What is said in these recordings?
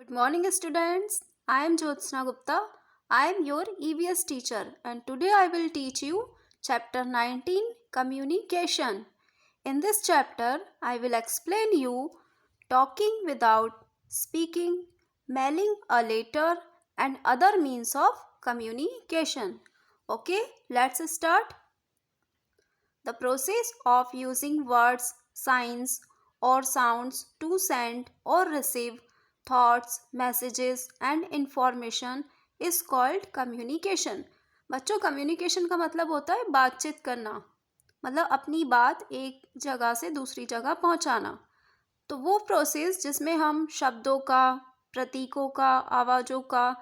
Good morning, students. I am Jyotsna Gupta. I am your EVS teacher, and today I will teach you chapter 19 Communication. In this chapter, I will explain you talking without speaking, mailing a letter, and other means of communication. Okay, let's start. The process of using words, signs, or sounds to send or receive thoughts, messages and information is called communication. बच्चों, communication का मतलब होता है बातचीत करना, मतलब अपनी बात एक जगह से दूसरी जगह पहुंचाना। तो वो प्रोसेस जिसमें हम शब्दों का, प्रतीकों का, आवाज़ों का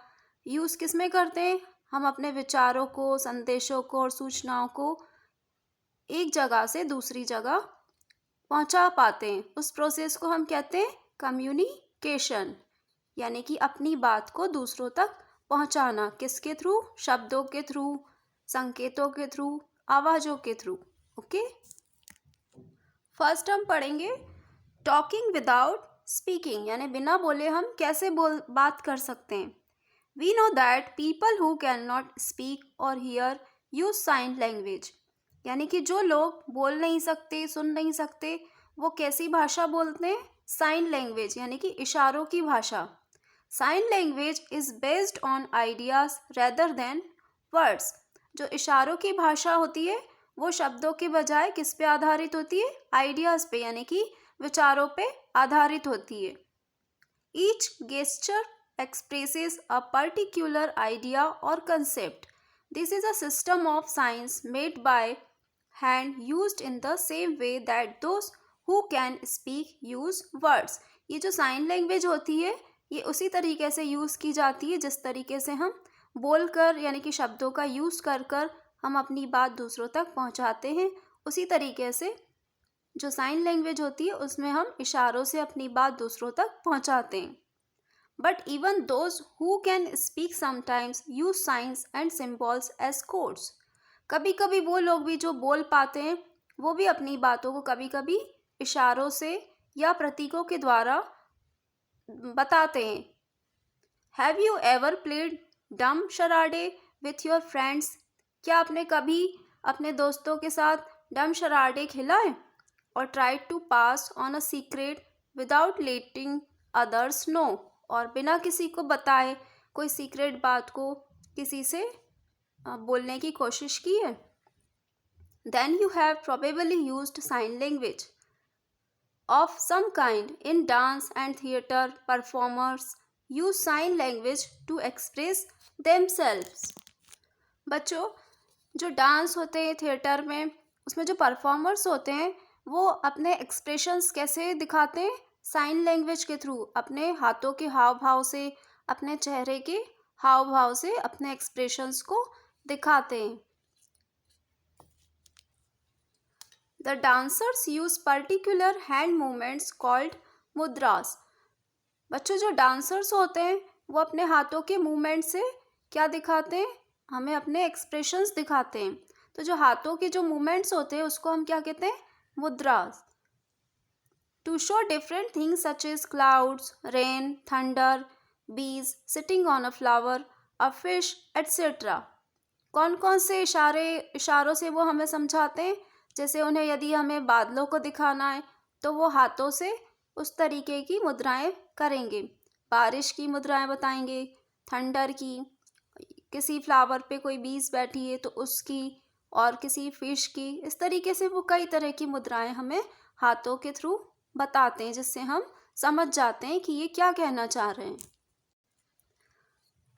यूज़ किस में करते हैं, हम अपने विचारों को, संदेशों को और सूचनाओं को एक जगह से दूसरी जगह पहुंचा पाते हैं, उस प्रोसेस को हम कहते हैं कम्युनिकेशन। यानी कि अपनी बात को दूसरों तक पहुंचाना, किसके थ्रू? शब्दों के थ्रू, संकेतों के थ्रू, आवाज़ों के थ्रू। ओके, फर्स्ट हम पढ़ेंगे टॉकिंग विदाउट स्पीकिंग, यानी बिना बोले हम कैसे बात कर सकते हैं। We know that people who can not speak or hear use sign language, यानी कि जो लोग बोल नहीं सकते, सुन नहीं सकते, वो कैसी भाषा बोलते हैं? साइन लैंग्वेज, यानी कि इशारों की भाषा। Sign language is based on ideas rather than words. जो इशारों की भाषा होती है वो शब्दों के बजाय किस पे आधारित होती है? आइडियाज पे, यानी कि विचारों पे आधारित होती है। Each gesture expresses a particular idea or concept. This is a system of signs made by hand used in the same way that those who can speak use words. ये जो साइन लैंग्वेज होती है ये उसी तरीके से use की जाती है जिस तरीके से हम बोलकर, यानी कि शब्दों का यूज़ कर कर हम अपनी बात दूसरों तक पहुंचाते हैं। उसी तरीके से जो साइन लैंग्वेज होती है उसमें हम इशारों से अपनी बात दूसरों तक पहुंचाते हैं। But even those who can speak sometimes use signs and symbols as codes. कभी कभी वो लोग भी जो बोल पाते हैं वो भी अपनी बातों को कभी कभी इशारों से या प्रतीकों के द्वारा बताते हैं। Have you ever played dumb charade with your friends? क्या आपने कभी अपने दोस्तों के साथ डम शराडे खेला है? और tried to pass on a secret without letting others know, और बिना किसी को बताए कोई सीक्रेट बात को किसी से बोलने की कोशिश की है? Then you have probably used sign language of some kind. In dance and theater, performers use sign language to express themselves. बच्चों, जो डांस होते हैं थिएटर में, उसमें जो परफॉर्मर्स होते हैं वो अपने एक्सप्रेशंस कैसे दिखाते हैं? साइन लैंग्वेज के थ्रू, अपने हाथों के हाव भाव से, अपने चेहरे के हाव भाव से अपने एक्सप्रेशंस को दिखाते हैं। The dancers use particular hand movements called mudras. बच्चों, जो डांसर्स होते हैं वो अपने हाथों के मूवमेंट से क्या दिखाते हैं? हमें अपने एक्सप्रेशंस दिखाते हैं। तो जो हाथों के जो मूवमेंट्स होते हैं उसको हम क्या कहते हैं? मुद्रास। To show different things such as clouds, rain, thunder, bees sitting on a flower, a fish, etc. कौन कौन से इशारों से वो हमें समझाते हैं? जैसे उन्हें यदि हमें बादलों को दिखाना है तो वो हाथों से उस तरीके की मुद्राएं करेंगे, बारिश की मुद्राएं बताएंगे, थंडर की, किसी फ्लावर पे कोई बीज बैठी है तो उसकी, और किसी फिश की। इस तरीके से वो कई तरह की मुद्राएं हमें हाथों के थ्रू बताते हैं जिससे हम समझ जाते हैं कि ये क्या कहना चाह रहे हैं।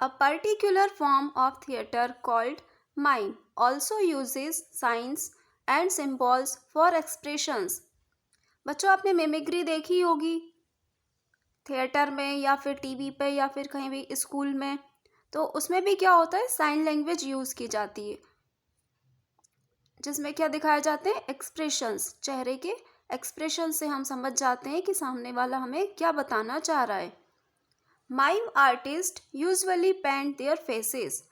A particular form of theater called mime also uses signs and symbols for expressions. बच्चों, आपने मिमिक्री देखी होगी थिएटर में या फिर टीवी पे या फिर कहीं भी स्कूल में, तो उसमें भी क्या होता है? साइन लैंग्वेज यूज़ की जाती है जिसमें क्या दिखाए जाते हैं? एक्सप्रेशंस। चेहरे के एक्सप्रेशन से हम समझ जाते हैं कि सामने वाला हमें क्या बताना चाह रहा है। Mime artist usually paint their faces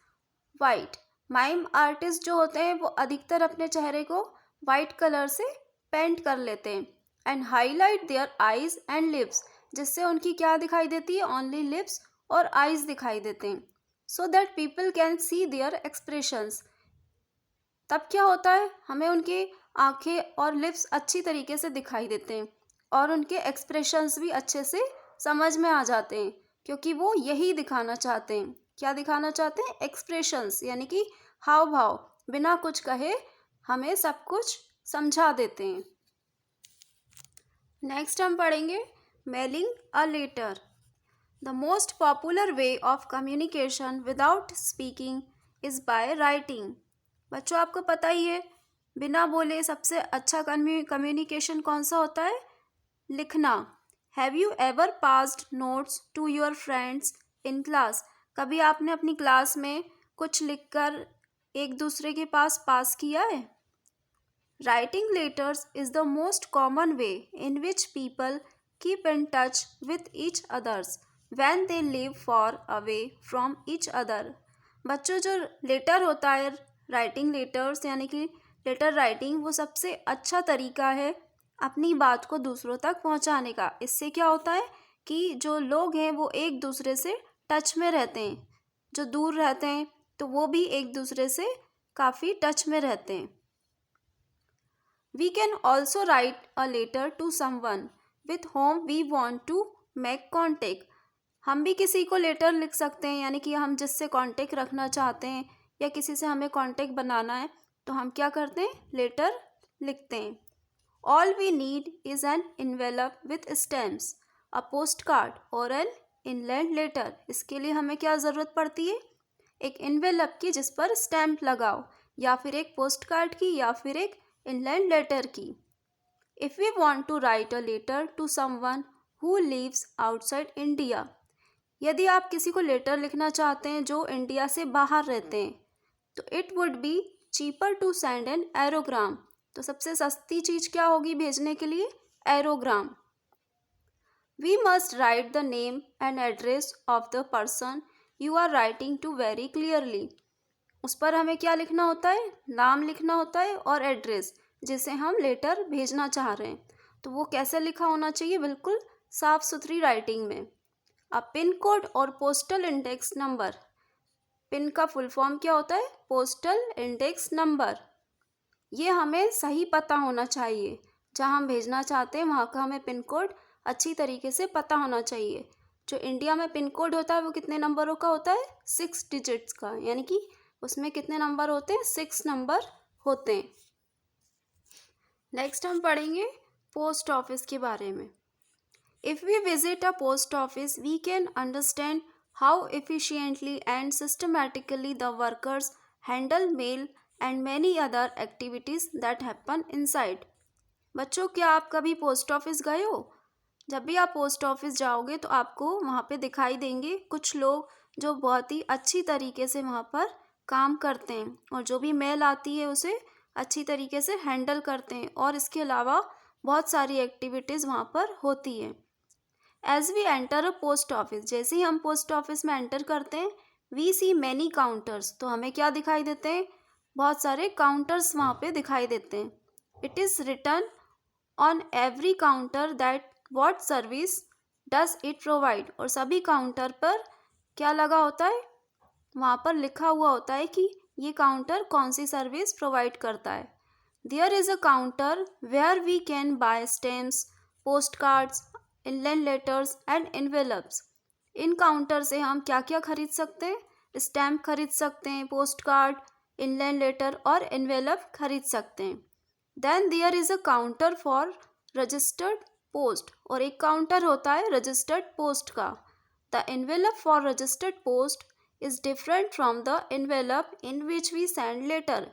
white. Mime artist जो होते हैं वो अधिकतर अपने चेहरे को वाइट कलर से पेंट कर लेते हैं। And highlight their eyes and lips, जिससे उनकी क्या दिखाई देती है, ओनली लिप्स और आईज दिखाई देते हैं, so that people can see their expressions. तब क्या होता है, हमें उनकी आंखें और लिप्स अच्छी तरीके से दिखाई देते हैं और उनके एक्सप्रेशंस भी अच्छे से समझ में आ जाते हैं, क्योंकि वो यही दिखाना चाहते हैं। क्या दिखाना चाहते हैं, एक्सप्रेशंस, यानी कि हाव भाव, बिना कुछ कहे हमें सब कुछ समझा देते हैं। नेक्स्ट हम पढ़ेंगे mailing a letter. The most popular way of communication without speaking is by writing. बच्चों, आपको पता ही है, बिना बोले सबसे अच्छा कम्युनिकेशन कौन सा होता है, लिखना। Have you ever passed notes to your friends in class? कभी आपने अपनी क्लास में कुछ लिखकर एक दूसरे के पास किया है? Writing letters is the most common way in which people keep in touch with each others when they live for away from each other. बच्चों, जो लेटर होता है, राइटिंग लेटर्स यानी कि लेटर राइटिंग, वो सबसे अच्छा तरीका है अपनी बात को दूसरों तक पहुंचाने का। इससे क्या होता है कि जो लोग हैं वो एक दूसरे से टच में रहते हैं, जो दूर रहते हैं तो वो भी एक दूसरे से काफ़ी टच में रहते हैं। We can also write a letter to someone with whom we want to make contact. हम भी किसी को लेटर लिख सकते हैं, यानी कि हम जिससे कांटेक्ट रखना चाहते हैं या किसी से हमें कांटेक्ट बनाना है तो हम क्या करते हैं, लेटर लिखते हैं। All we need is an envelope with stamps, a post card और एन इनलैंड लेटर। इसके लिए हमें क्या ज़रूरत पड़ती है, एक इन्वेलप की जिस पर स्टैम्प लगाओ, या फिर एक पोस्ट कार्ड की, या फिर एक इनलैंड लेटर की। If we want to write a letter to someone who lives outside India, यदि आप किसी को लेटर लिखना चाहते हैं जो इंडिया से बाहर रहते हैं, तो it would be cheaper to send an aerogram. तो सबसे सस्ती चीज़ क्या होगी भेजने के लिए, aerogram. We must write the name and address of the person you are writing to very clearly. उस पर हमें क्या लिखना होता है, नाम लिखना होता है और एड्रेस, जिसे हम लेटर भेजना चाह रहे हैं। तो वो कैसे लिखा होना चाहिए, बिल्कुल साफ सुथरी राइटिंग में। अब पिन कोड और पोस्टल इंडेक्स नंबर, पिन का फुल फॉर्म क्या होता है, पोस्टल इंडेक्स नंबर। ये हमें सही पता होना चाहिए, जहाँ हम भेजना चाहते हैं वहाँ का हमें पिन कोड अच्छी तरीके से पता होना चाहिए। जो इंडिया में पिन कोड होता है वो कितने नंबरों का होता है, 6 डिजिट्स का, यानी कि उसमें कितने नंबर होते हैं, 6 नंबर होते हैं। नेक्स्ट हम पढ़ेंगे पोस्ट ऑफिस के बारे में। If we visit a post office, we can understand how efficiently and systematically the workers handle mail and many other activities that happen inside. बच्चों, क्या आप कभी पोस्ट ऑफिस गए हो? जब भी आप पोस्ट ऑफिस जाओगे तो आपको वहाँ पे दिखाई देंगे कुछ लोग जो बहुत ही अच्छी तरीके से वहाँ पर काम करते हैं और जो भी मेल आती है उसे अच्छी तरीके से हैंडल करते हैं, और इसके अलावा बहुत सारी एक्टिविटीज़ वहाँ पर होती हैं। As we enter a post office, जैसे ही हम पोस्ट ऑफिस में एंटर करते हैं, वी सी मैनी काउंटर्स, तो हमें क्या दिखाई देते हैं, बहुत सारे काउंटर्स वहाँ पे दिखाई देते हैं। It is written on every counter that what service does it provide, और सभी काउंटर पर क्या लगा होता है, वहाँ पर लिखा हुआ होता है कि ये काउंटर कौन सी सर्विस प्रोवाइड करता है। There is a counter where we can buy stamps, post cards, inland letters and envelopes. इन काउंटर से हम क्या क्या खरीद सकते हैं, स्टैम्प खरीद सकते हैं, पोस्ट कार्ड, इनलैंड लेटर और इन्वेलप खरीद सकते हैं। Then there is a counter for registered post, और एक काउंटर होता है रजिस्टर्ड पोस्ट का। The envelope for registered post is different from the envelope in which we send letter.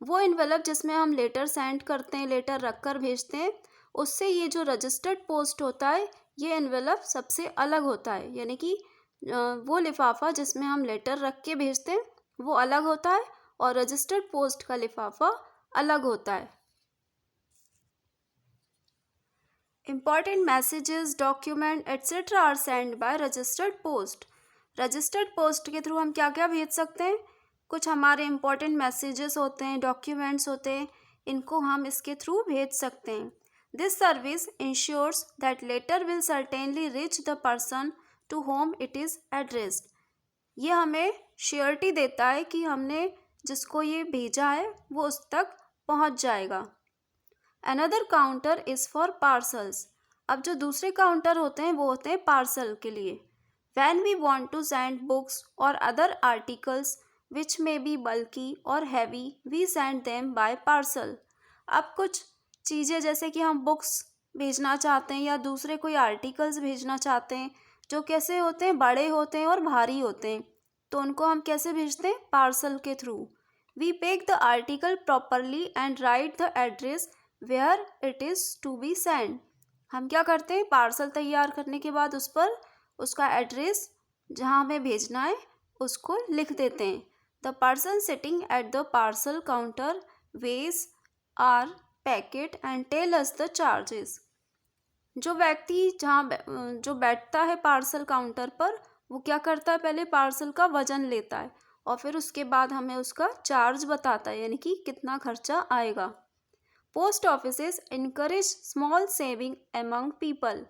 वो इन्वेलप जिसमें हम लेटर सेंड करते हैं, लेटर रख कर भेजते हैं, उससे ये जो रजिस्टर्ड पोस्ट होता है, ये एनवेलप सबसे अलग होता है। यानी कि वो लिफाफा जिसमें हम लेटर रख के भेजते हैं वो अलग होता है और रजिस्टर्ड पोस्ट का लिफाफा अलग होता है। Important messages, document etcetera are send by registered post. Registered post के थ्रू हम क्या क्या भेज सकते हैं, कुछ हमारे इम्पॉर्टेंट मैसेजेस होते हैं, डॉक्यूमेंट्स होते हैं, इनको हम इसके थ्रू भेज सकते हैं। This service ensures that letter will certainly reach the person to whom it is addressed. ये हमें श्योरिटी देता है कि हमने जिसको ये भेजा है वो उस तक पहुंच जाएगा. Another counter is for parcels. अब जो दूसरे काउंटर होते हैं वो होते हैं पार्सल के लिए. When we want to send books or other articles which may be bulky or heavy, we send them by parcel. अब कुछ चीज़ें जैसे कि हम बुक्स भेजना चाहते हैं या दूसरे कोई आर्टिकल्स भेजना चाहते हैं जो कैसे होते हैं, बड़े होते हैं और भारी होते हैं, तो उनको हम कैसे भेजते हैं? पार्सल के through. We pack the article properly and write the address where it is to be send. हम क्या करते हैं? पार्सल तैयार करने के बाद उस पर उसका एड्रेस जहाँ हमें भेजना है उसको लिख देते हैं. The person sitting at the parcel counter weighs our packet and tell us the charges. जो व्यक्ति जो बैठता है पार्सल काउंटर पर वो क्या करता है? पहले पार्सल का वजन लेता है और फिर उसके बाद हमें उसका चार्ज बताता है, यानी कि कितना खर्चा आएगा. Post offices encourage small saving among people.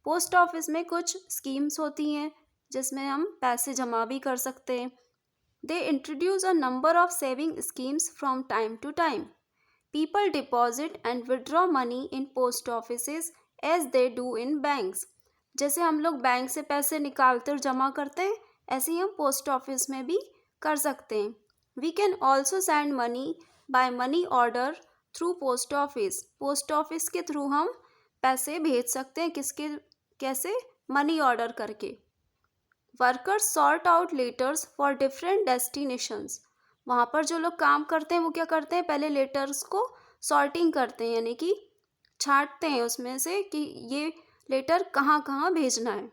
Post office में कुछ स्कीम्स होती हैं जिसमें हम पैसे जमा भी कर सकते हैं. They introduce a number of saving schemes from time to time. People deposit and withdraw money in post offices as they do in banks. जैसे हम लोग बैंक से पैसे निकालते और जमा करते हैं, ऐसे ही हम पोस्ट ऑफिस में भी कर सकते हैं. We can also send money by money order through post office. Post office के थ्रू हम पैसे भेज सकते हैं. किसके कैसे? मनी ऑर्डर करके. Workers sort out letters for different destinations. वहाँ पर जो लोग काम करते हैं वो क्या करते हैं? पहले लेटर्स को सॉर्टिंग करते हैं, यानी कि छांटते हैं उसमें से कि ये लेटर कहाँ कहाँ भेजना है.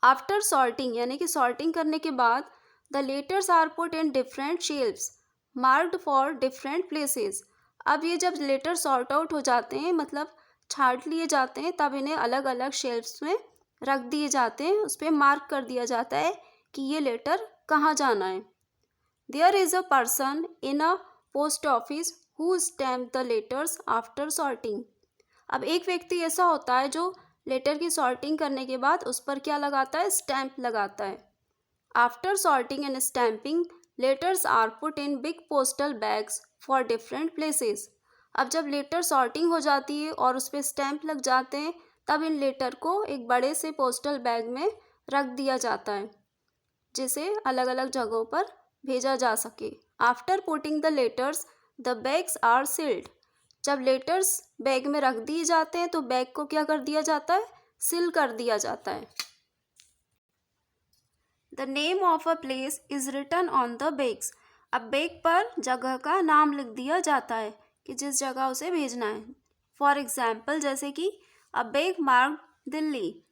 आफ्टर सॉर्टिंग, यानी कि सॉर्टिंग करने के बाद the letters are put in different shelves marked for different places. अब ये जब लेटर सॉर्ट आउट हो जाते हैं, मतलब छांट लिए जाते हैं, तब इन्हें अलग अलग शेल्फ्स में रख दिए जाते हैं. उस पर मार्क कर दिया जाता है कि ये लेटर कहाँ जाना है. There is a person in a post office who stamp the letters after sorting. अब एक व्यक्ति ऐसा होता है जो लेटर की सॉर्टिंग करने के बाद उस पर क्या लगाता है? स्टैम्प लगाता है. After sorting and stamping letters are put in big postal bags for different places. अब जब लेटर सॉर्टिंग हो जाती है और उस पर स्टैम्प लग जाते हैं, तब इन लेटर को एक बड़े से पोस्टल बैग में रख दिया जाता है जिसे अलग अलग जगहों पर भेजा जा सके. After putting the letters the bags are sealed. जब लेटर्स बैग में रख दिए जाते हैं तो बैग को क्या कर दिया जाता है? सील कर दिया जाता है. The name of a place is written on the bags. अब बैग पर जगह का नाम लिख दिया जाता है कि जिस जगह उसे भेजना है. फॉर एग्जाम्पल, जैसे कि a bag marked Delhi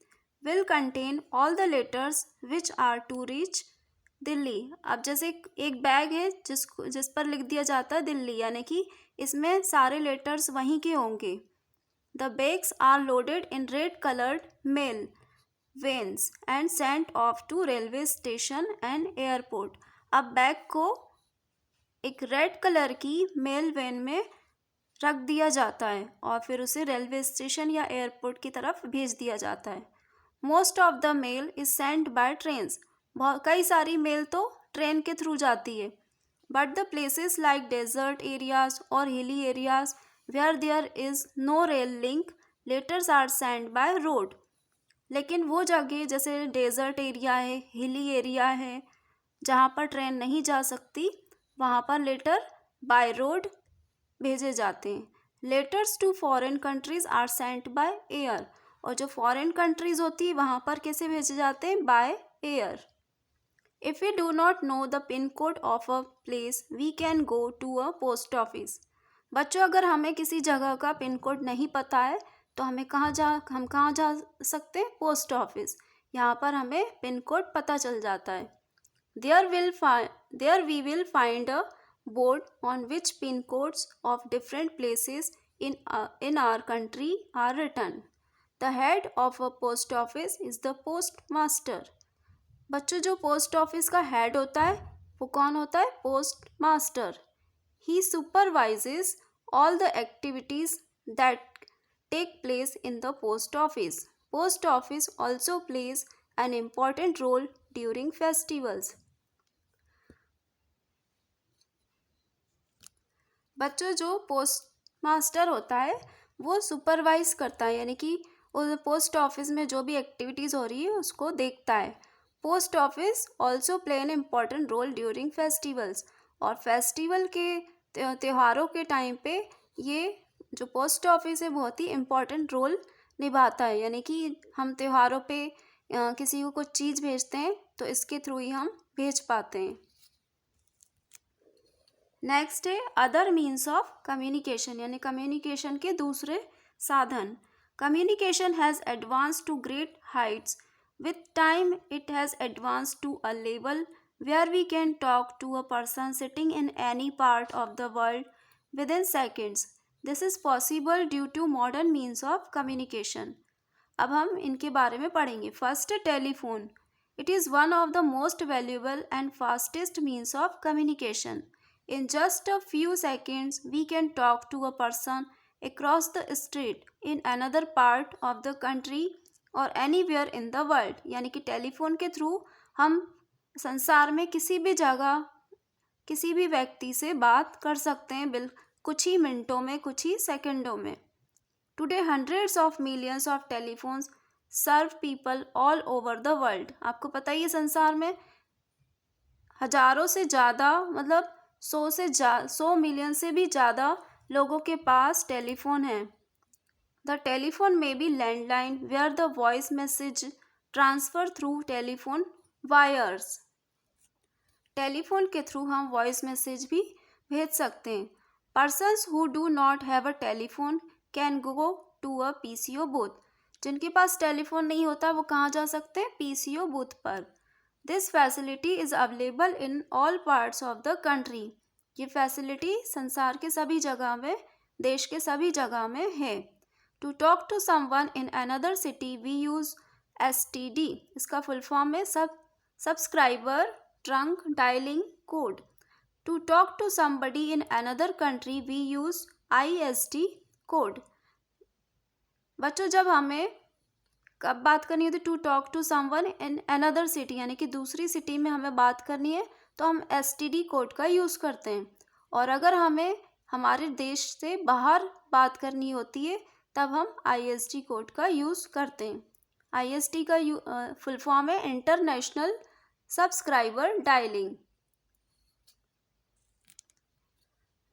will contain all the letters which are to reach Delhi. अब जैसे एक बैग है जिस पर लिख दिया जाता है दिल्ली, यानी कि इसमें सारे लेटर्स वहीं के होंगे. The bags are loaded in red coloured mail vans and sent off to railway station and airport. अब बैग को एक रेड कलर की मेल वैन में रख दिया जाता है और फिर उसे रेलवे स्टेशन या एयरपोर्ट की तरफ भेज दिया जाता है. Most of the mail is sent by trains. कई सारी मेल तो ट्रेन के थ्रू जाती है. But the places like desert areas और hilly areas where there is no rail link letters are sent by road. लेकिन वो जगह जैसे डेजर्ट एरिया है, हिली एरिया है, जहाँ पर ट्रेन नहीं जा सकती, वहाँ पर लेटर बाय रोड भेजे जाते हैं. Letters to foreign countries are sent by air. और जो फॉरेन कंट्रीज होती है वहाँ पर कैसे भेजे जाते हैं? By air. If we do not know the pin code of a place we can go to a post office. बच्चों, अगर हमें किसी जगह का पिन कोड नहीं पता है तो हम कहाँ जा सकते हैं? Post office. यहाँ पर हमें पिन कोड पता चल जाता है. There we will find a board on which pin codes of different places in our country are written. The head of a post office is the postmaster. बच्चों, जो post office का head होता है वो कौन होता है? Post master. He supervises all the activities that take place in the post office. Post office also plays an important role during festivals. बच्चों, जो पोस्ट मास्टर होता है वो सुपरवाइज करता है, यानी कि पोस्ट ऑफिस में जो भी एक्टिविटीज़ हो रही है उसको देखता है. Post office also play an important role during festivals. और फेस्टिवल के त्योहारों के टाइम पे ये जो पोस्ट ऑफिस है बहुत ही इम्पॉर्टेंट रोल निभाता है. यानी कि हम त्योहारों पे किसी को कुछ चीज़ भेजते हैं तो इसके थ्रू ही हम भेज पाते हैं. नेक्स्ट है अदर मीन्स ऑफ कम्युनिकेशन, यानी कम्युनिकेशन के दूसरे साधन. Communication has advance to great heights. With time it has advance to a level where we can talk to a person sitting in any part of the world within seconds. This is possible due to modern means of communication. अब हम इनके बारे में पढ़ेंगे. First, telephone. It is one of the most valuable and fastest means of communication. In just a few seconds, we can talk to a person across the street in another part of the country or anywhere in the world. यानी कि telephone के through हम संसार में किसी भी जगह किसी भी व्यक्ति से बात कर सकते हैं कुछ ही मिनटों में, कुछ ही सेकंडों में. Today hundreds of millions of telephones serve people all over the world. आपको पता ही है संसार में हजारों से ज़्यादा, मतलब 100 मिलियन से भी ज़्यादा लोगों के पास टेलीफोन है. The telephone may be landline where the voice message transfer through telephone wires. Telephone के थ्रू हम वॉइस मैसेज भी भेज सकते हैं. Persons who do not have a telephone can go to a PCO booth. जिनके पास telephone नहीं होता वो कहाँ जा सकते हैं? पीसीओ बूथ पर. This facility is available in all parts of the country. ये फैसिलिटी संसार के सभी जगह में, देश के सभी जगह में है. To talk to someone in another city we use STD. इसका फुल फॉर्म है subscriber trunk dialing code. To talk to somebody in another country we use ISD code. बच्चों, जब हमें कब बात करनी होती है? To talk to someone in another city, यानी कि दूसरी सिटी में हमें बात करनी है तो हम STD कोड का यूज़ करते हैं. और अगर हमें हमारे देश से बाहर बात करनी होती है तब हम ISD कोड का यूज़ करते हैं. ISD का फुल फॉर्म है international subscriber dialing.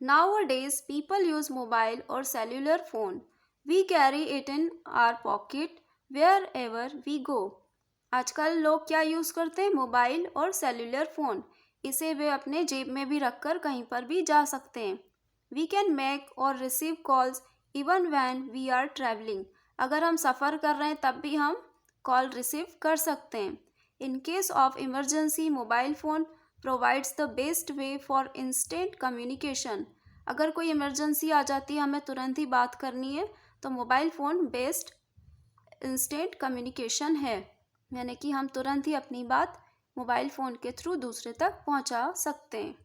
Nowadays, people use mobile or cellular phone. We carry it in our pocket wherever we go. आजकल लोग क्या यूज़ करते हैं? मोबाइल और सेलुलर फ़ोन. इसे वे अपने जेब में भी रखकर कहीं पर भी जा सकते हैं. We can make or receive calls even when we are traveling. अगर हम सफ़र कर रहे हैं तब भी हम कॉल रिसीव कर सकते हैं. In case of emergency, mobile phone provides the best way for instant communication. अगर कोई इमरजेंसी आ जाती है, हमें तुरंत ही बात करनी है, तो mobile phone best instant communication है. यानी कि हम तुरंत ही अपनी बात मोबाइल फ़ोन के थ्रू दूसरे तक पहुंचा सकते हैं.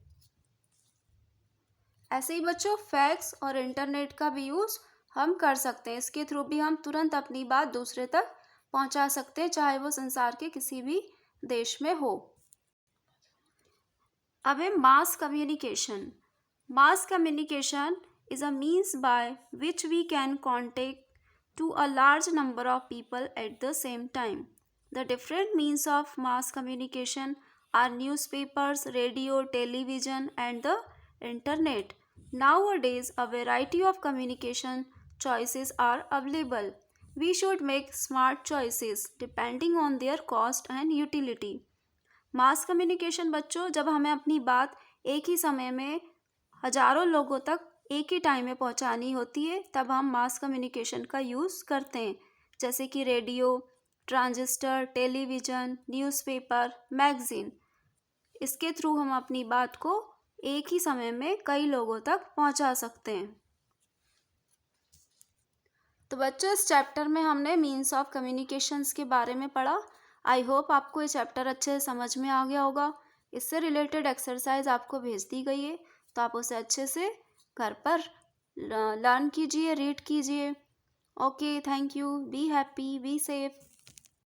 ऐसे ही बच्चों, फैक्स और इंटरनेट का भी यूज़ हम कर सकते हैं. इसके थ्रू भी हम तुरंत अपनी बात दूसरे तक पहुंचा सकते हैं, चाहे वो संसार के किसी भी देश में हो. अब है mass communication. Mass communication is a means by which we can contact to a large number of people at the same time. The different means of mass communication are newspapers, radio, television, and the internet. Nowadays, a variety of communication choices are available. We should make smart choices depending on their cost and utility. Mass communication बच्चों, जब हमें अपनी बात एक ही समय में हजारों लोगों तक एक ही टाइम में पहुंचानी होती है तब हम मास कम्युनिकेशन का यूज़ करते हैं. जैसे कि radio, transistor, television, newspaper, magazine. इसके थ्रू हम अपनी बात को एक ही समय में कई लोगों तक पहुंचा सकते हैं. तो बच्चों, इस चैप्टर में हमने मीन्स ऑफ कम्युनिकेशंस के बारे में पढ़ा. आई होप आपको ये चैप्टर अच्छे से समझ में आ गया होगा. इससे रिलेटेड एक्सरसाइज आपको भेज दी गई है, तो आप उसे अच्छे से घर पर लर्न कीजिए, रीड कीजिए। Okay, thank you, be happy, be safe.